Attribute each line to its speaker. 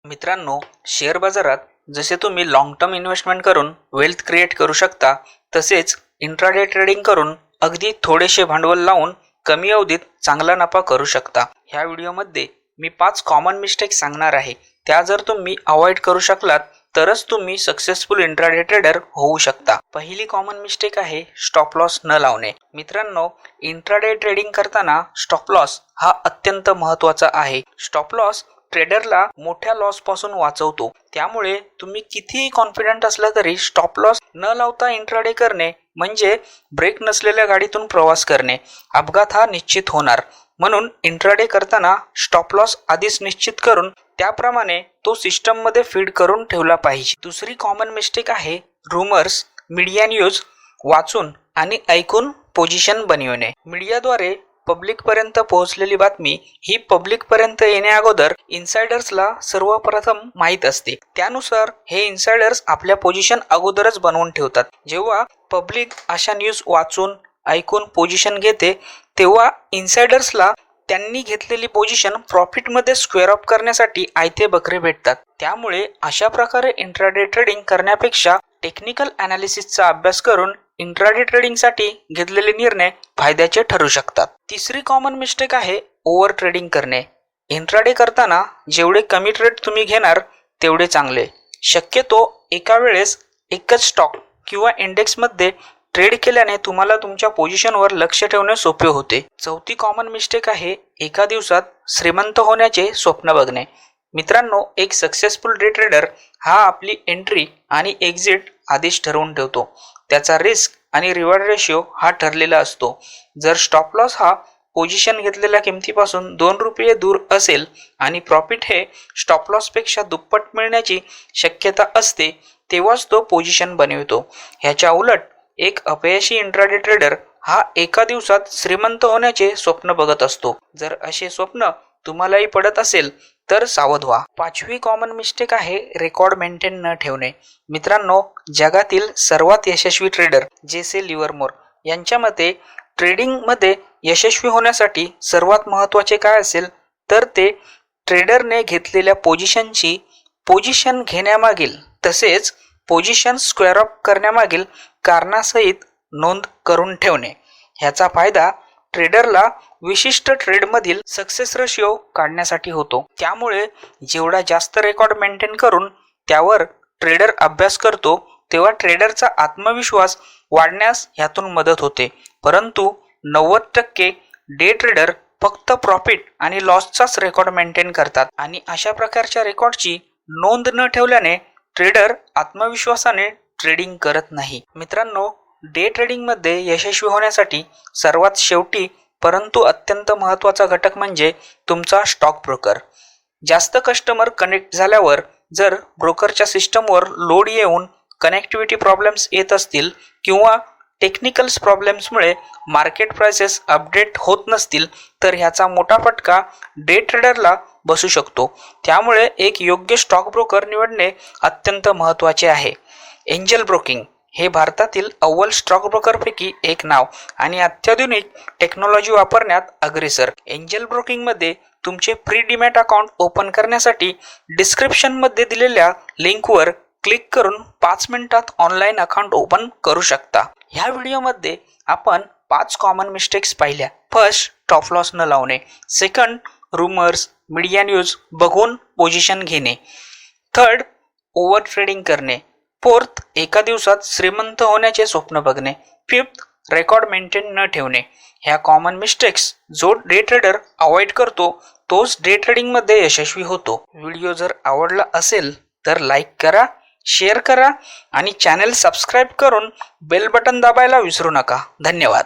Speaker 1: मित्रांनो, शेअर बाजारात जसे तुम्ही लॉंग टर्म इन्व्हेस्टमेंट करून वेल्थ क्रिएट करू शकता, तसेच इंट्राडे ट्रेडिंग करून अगदी थोडेसे भांडवल लावून कमी अवधीत चांगला नफा करू शकता. ह्या व्हिडिओमध्ये मी 5 कॉमन मिस्टेक सांगणार आहे. त्या जर तुम्ही अवॉइड करू शकलात तरच तुम्ही सक्सेसफुल इंट्राडे ट्रेडर होऊ शकता. पहिली कॉमन मिस्टेक आहे स्टॉप लॉस न लावणे. मित्रांनो, इंट्राडे ट्रेडिंग करताना स्टॉप लॉस हा अत्यंत महत्त्वाचा आहे. स्टॉप लॉस ट्रेडरला मोठ्या लॉस पासून वाचवतो. त्यामुळे तुम्ही कितीही कॉन्फिडंट असला तरी स्टॉप लॉस न लावता इंट्राडे करणे म्हणजे ब्रेक नसलेल्या गाडीतून प्रवास करणे. अपघात हा निश्चित होणार. म्हणून इंट्राडे करताना स्टॉप लॉस आधीच निश्चित करून त्याप्रमाणे तो सिस्टम मध्ये फीड करून ठेवला पाहिजे. दुसरी कॉमन मिस्टेक आहे रूमर्स, मीडिया न्यूज वाचून आणि ऐकून पोझिशन बनविणे. मीडियाद्वारे पब्लिक पर्यंत पोहोचलेली बातमी ही पब्लिक पर्यंत येण्या अगोदर इन्सायडर्सला सर्वप्रथम माहीत असते. त्यानुसार हे इन्सायडर्स आपल्या पोझिशन अगोदरच बनवून ठेवतात. जेव्हा पब्लिक अशा न्यूज वाचून ऐकून पोझिशन घेते तेव्हा इन्सायडर्सला त्यांनी घेतलेली पोझिशन प्रॉफिटमध्ये स्क्वेअर अप करण्यासाठी आयते बकरे भेटतात. त्यामुळे अशा प्रकारे इंट्राडे ट्रेडिंग करण्यापेक्षा टेक्निकल ॲनालिसिसचा अभ्यास करून इंट्राडे ट्रेडिंगसाठी घेतलेले निर्णय फायद्याचे ठरू शकतात. तिसरी कॉमन मिस्टेक आहे ओव्हर ट्रेडिंग करणे. इंट्राडे करताना जेवढे कमी ट्रेड तुम्ही घेणार तेवढे चांगले. शक्यतो एका वेळेस एकच स्टॉक किंवा इंडेक्समध्ये ट्रेड केल्याने तुम्हाला तुमच्या पोझिशनवर लक्ष ठेवणे सोपे होते. चौथी कॉमन मिस्टेक आहे एका दिवसात श्रीमंत होण्याचे स्वप्न बघणे. मित्रांनो, एक सक्सेसफुल डे ट्रेडर हा आपली एंट्री आणि एक्झिट आधीच ठरवून ठेवतो. त्याचा रिस्क आणि रिवॉर्ड रेशिओ हा ठरलेला असतो. जर स्टॉप लॉस हा पोझिशन घेतलेल्या किमतीपासून 2 रुपये दूर असेल आणि प्रॉफिट हे स्टॉप लॉसपेक्षा दुप्पट मिळण्याची शक्यता असते तेव्हाच तो पोझिशन बनवितो. ह्याच्या उलट एक अपयशी इंट्राडे ट्रेडर हा एका दिवसात श्रीमंत होण्याचे स्वप्न बघत असतो. जर असे स्वप्न तुम्हालाही पडत असेल तर सावध व्हा. 5वी कॉमन मिस्टेक आहे रेकॉर्ड मेंटेन न ठेवणे. मित्रांनो, जगातील सर्वात यशस्वी ट्रेडर जेसे लिव्हरमोर यांच्या मते ट्रेडिंगमध्ये यशस्वी होण्यासाठी सर्वात महत्त्वाचे काय असेल तर ते ट्रेडरने घेतलेल्या पोझिशनची पोझिशन घेण्यामागील तसेच पोझिशन स्क्वेअर अप करण्यामागील कारणासहित नोंद करून ठेवणे. ह्याचा फायदा ट्रेडरला विशिष्ट ट्रेडमधील सक्सेस रेशिओ काढण्यासाठी होतो. त्यामुळे जेवढा जास्त रेकॉर्ड मेंटेन करून त्यावर ट्रेडर अभ्यास करतो तेव्हा ट्रेडरचा आत्मविश्वास वाढण्यास ह्यातून मदत होते. परंतु 90% डे ट्रेडर फक्त प्रॉफिट आणि लॉसचाच रेकॉर्ड मेंटेन करतात आणि अशा प्रकारच्या रेकॉर्डची नोंद न ठेवल्याने ट्रेडर आत्मविश्वासाने ट्रेडिंग करत नाही. मित्रांनो, डे ट्रेडिंगमध्ये यशस्वी होण्यासाठी सर्वात शेवटी परंतु अत्यंत महत्त्वाचा घटक म्हणजे तुमचा स्टॉक ब्रोकर. जास्त कस्टमर कनेक्ट झाल्यावर जर ब्रोकरच्या सिस्टमवर लोड येऊन कनेक्टिव्हिटी प्रॉब्लेम्स येत असतील किंवा टेक्निकल्स प्रॉब्लेम्समुळे मार्केट प्राइसेस अपडेट होत नसतील तर ह्याचा मोठा फटका डे ट्रेडरला बसू शकतो. त्यामुळे एक योग्य स्टॉक ब्रोकर निवडणे अत्यंत महत्त्वाचे आहे. एंजल ब्रोकिंग हे भारतातील अव्वल स्टॉक ब्रोकरपैकी एक नाव आणि अत्याधुनिक टेक्नॉलॉजी वापरण्यात अग्रेसर. एंजल ब्रोकिंगमध्ये तुमचे फ्री डीमॅट अकाउंट ओपन करण्यासाठी डिस्क्रिप्शनमध्ये दिलेल्या लिंकवर क्लिक करून 5 मिनिटात ऑनलाईन अकाउंट ओपन करू शकता. ह्या व्हिडिओमध्ये आपण 5 कॉमन मिस्टेक्स पाहिल्या. फर्स्ट, स्टॉप लॉस न लावणे. सेकंड, रूमर्स, मीडिया न्यूज बघून पोझिशन घेणे. थर्ड, ओव्हर ट्रेडिंग करणे. फोर्थ, एका दिवसात श्रीमंत होण्याचे स्वप्न बघणे. फिफ्थ, रेकॉर्ड मेंटेन न ठेवणे. ह्या कॉमन मिस्टेक्स जो डे ट्रेडर अवॉइड करतो तोच डे ट्रेडिंगमध्ये यशस्वी होतो. व्हिडिओ जर आवडला असेल तर लाईक करा, शेअर करा आणि चॅनल सबस्क्राईब करून बेल बटन दाबायला विसरू नका. धन्यवाद.